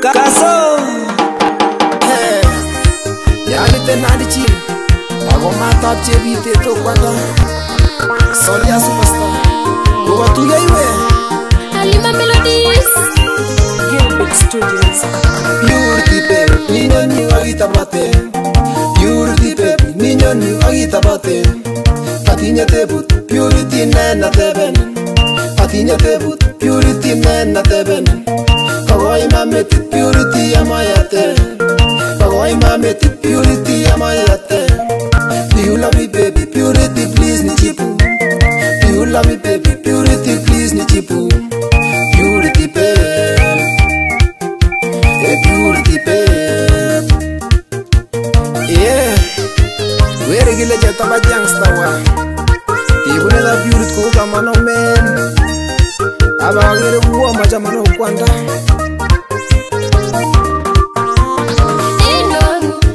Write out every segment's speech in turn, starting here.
Kaso Yani tenadi chini Ako matap chebite to kwanda Solia superstar Uwa tuya iwe Halima Melodies Gilbert Studios. Purity baby Ninyo ni agita bate Purity baby Ninyo ni agita bate Patinya tebut Purity nena teben Patinya tebut Purity nena teben Kawai mameti Purity amayate Kawai mameti Purity amayate Do you love me baby Purity please ni chipu Do you love me baby Purity please ni chipu Purity babe Hey Purity babe Yeah Where gile jeta ba youngster wa Ibune da Purity ko kama no man Aba gere buwa majama no kwanda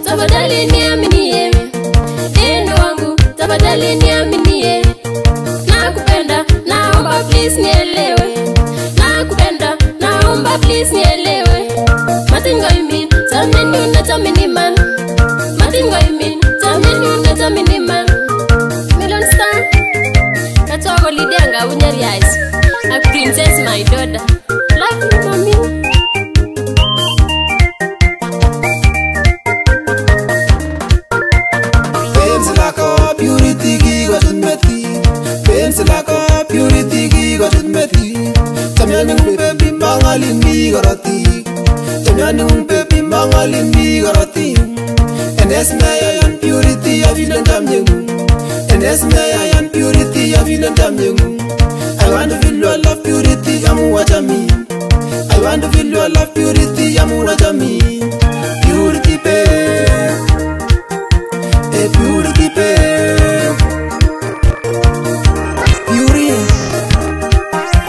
Tafadhali niaminie, endo wangu, tafadhali niaminie. Nakupenda, naomba please nielewe. Nakupenda, naomba please nielewe. Nothing I mean, tell me you not tell me ni man. Nothing I mean, tell me you not tell me ni man. Melon star, katogo lidenga unyeri eyes. A princess my daughter, love you mommy. Purity gi got meti Tamyani baby mangali mi garati Tamyani baby mangali mi garati Enes me yan Purity ya vilen damyengu Enes me yan Purity ya vilen damyengu I want to feel your love Purity amu wajami I want to feel your love Purity amu wajami Purity babe Hey Purity babe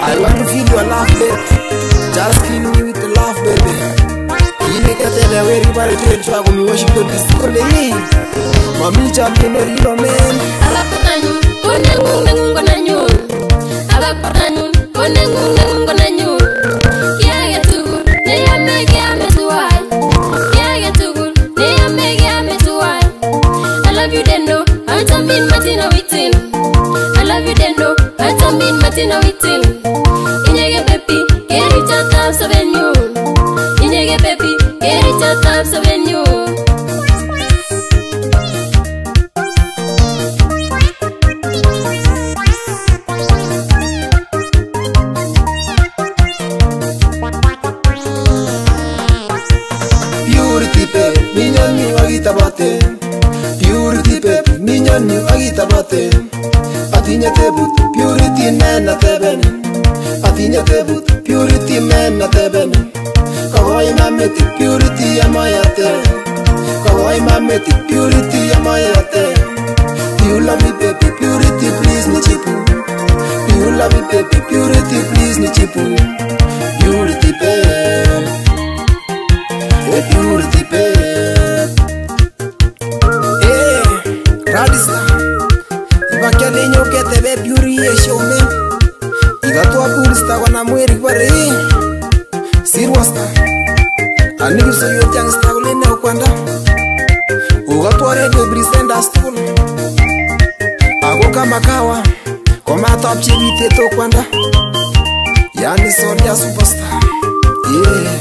I want to feel your laugh, baby. Just kill me with the laugh, baby. You make a tell where you are going to go. Me Washington DC, only. Mami champion, no real man. Abakutanu, konengu konenyu. Abakutanu, konengu konenyu. Kiaya tugu, ne amege ametuai. Kiaya tugu, ne amege ametuai. I love you, Deno. I don't mean Martina Wittin. I love you, Deno. I don't mean Martina Wittin. Inyege baby, get it out of Savenue. Inyege baby, get it out of Savenue. Purity baby, minyan ni agita bate. Purity baby, minyan ni agita bate. Patinya tebut, Purity nena teben. Patinya tebut, Purity nena teben. Kawai mameti Purity amayate. Kawai mameti Purity amayate. Do you love me baby Purity please ni chipu. Do you love me baby Purity please ni chipu. Purity babe. Hey Purity babe. Hey Radista. Ibakele nyoke tebe Purity showme. Igatua purista wana mweri kware. Sirwasta. Anigu soyo youngster ulene ukwanda. Ugatware de brisenda stool. Ago kama kawa. Koma top chibite to kwanda. Yani Solia superstar. Yeah.